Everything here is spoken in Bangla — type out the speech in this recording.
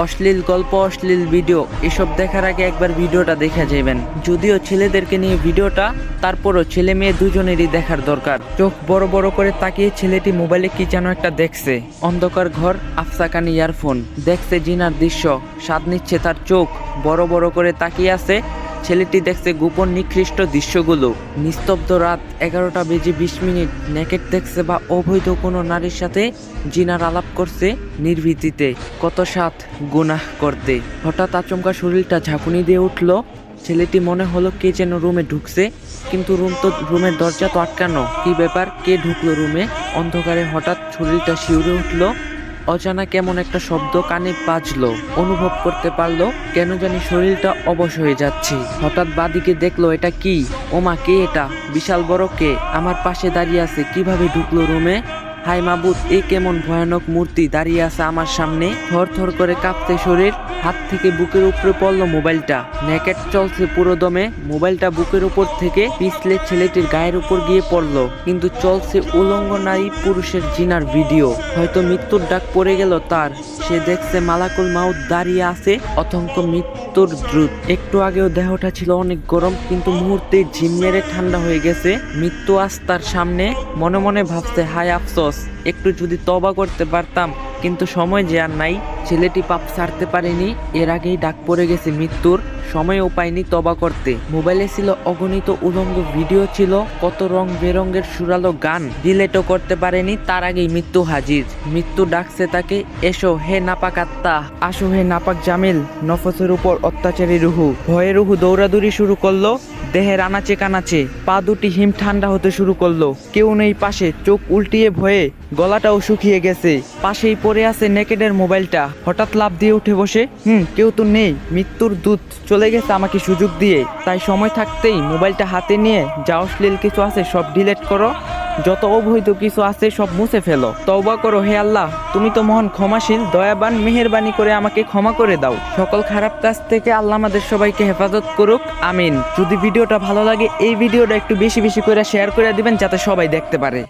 অশ্লীল গল্প, অশ্লীল ভিডিও এসব দেখার আগে একবার ভিডিওটা দেখে যাবেন। যদিও ছেলেদেরকে নিয়ে ভিডিওটা, তারপরও ছেলে মেয়ে দুজনেরই দেখার দরকার। চোখ বড় বড় করে তাকিয়ে ছেলেটি মোবাইলে কি যেন একটা দেখছে। অন্ধকার ঘর, আফসা কানে ইয়ারফোন, দেখছে জিনার দৃশ্য, স্বাদ নিচ্ছে তার চোখ। বড় বড় করে তাকিয়ে আছে ছেলেটি, দেখছে গোপন নিকৃষ্ট দৃশ্যগুলো। নিস্তব্ধ রাত 11:20। নেকেট দেখছে বা অবৈধ কোনো নারীর সাথে জিনার আলাপ করছে নির্ভীতিতে। কত সাথ গুনাহ করতে। হঠাৎ আচমকা শরীরটা ঝাঁকুনি দিয়ে উঠল। ছেলেটি মনে হলো কে যেন রুমে ঢুকছে, কিন্তু রুমের দরজা তো আটকানো। কি ব্যাপার, কে ঢুকলো রুমে? অন্ধকারে হঠাৎ শরীরটা শিউরে উঠল। অজানা কেমন একটা শব্দ কানে বাজলো। অনুভব করতে পারলো কেন জানি শরীরটা অবশ হয়ে যাচ্ছে। হঠাৎ বাদিকে দেখলো, এটা কি? ওমা, কে এটা? বিশাল বড় কে আমার পাশে দাঁড়িয়ে আছে? কিভাবে ঢুকলো রুমে? হাই মাবুদ, এ কেমন ভয়ানক মূর্তি দাঁড়িয়ে আছে আমার সামনে। থর থর করে কাঁপতে শরীর। হাত থেকে বুকের উপরে পড়লো মোবাইলটা। নেকেট চলছে পুরো দমে। মোবাইলটা বুকের উপর থেকে পিছলে ছেলেটির গায়ের উপর গিয়ে পড়লো, কিন্তু চলছে উলঙ্গ নারী পুরুষের জিনার ভিডিও। হয়তো মৃত্যুর ডাক পড়ে গেল তার। সে দেখছে মালাকুল মাউত দাঁড়িয়ে আছে অথঙ্ক মৃত্যুর দ্রুত। একটু আগেও দেহটা ছিল অনেক গরম, কিন্তু মুহূর্তে ঝিম মেরে ঠান্ডা হয়ে গেছে। মৃত্যু আজ তার সামনে। মনে মনে ভাবছে, হায় আফসোস, একটু যদি তওবা করতে পারতাম, কিন্তু সময় যে আর নাই। ছেলেটি পাপ ছাড়তে পারেনি, এর আগেই ডাক পড়ে গেছে মৃত্যুর। সময়ও পায়নি তওবা করতে। মোবাইলে ছিল অগণিত উলঙ্গ ভিডিও, ছিল কত রং বেরঙের সুরালো গান। ডিলেটও করতে পারেনি, তার আগেই মৃত্যু হাজির। মৃত্যু ডাকছে তাকে, এসো হে নাপাক আত্মা, আসো হে নাপাক জামিল। নফসের উপর অত্যাচারী রুহু। ভয়ে রুহু দৌড়াদৌড়ি শুরু করলো। দেহের আনাচে কানাচে পা দুটি হিম ঠান্ডা হতে শুরু করলো। কেউ নেই পাশে, চোখ উল্টিয়ে ভয়ে গলাটাও শুকিয়ে গেছে। পাশেই পড়ে আছে নেকেডের মোবাইলটা। হঠাৎ লাফ দিয়ে উঠে বসে, কেউ তো নেই। মৃত্যুর দূত চলে গেছে আমাকে সুযোগ দিয়ে। তাই সময় থাকতেই মোবাইলটা হাতে নিয়ে যা অশ্লীল কিছু আছে সব ডিলিট করো, যত অবৈধ কিছু আছে সব মুছে ফেলো। তওবা করো হে আল্লাহ, তুমি তো মহান ক্ষমাশীল, দয়াবান। মেহেরবানি করে আমাকে ক্ষমা করে দাও। সকল খারাপ কাজ থেকে আল্লাহ আমাদের সবাইকে হেফাজত করুক, আমিন। যদি ভিডিওটা ভালো লাগে, এই ভিডিওটা একটু বেশি বেশি করে শেয়ার করে দিবেন, যাতে সবাই দেখতে পারে।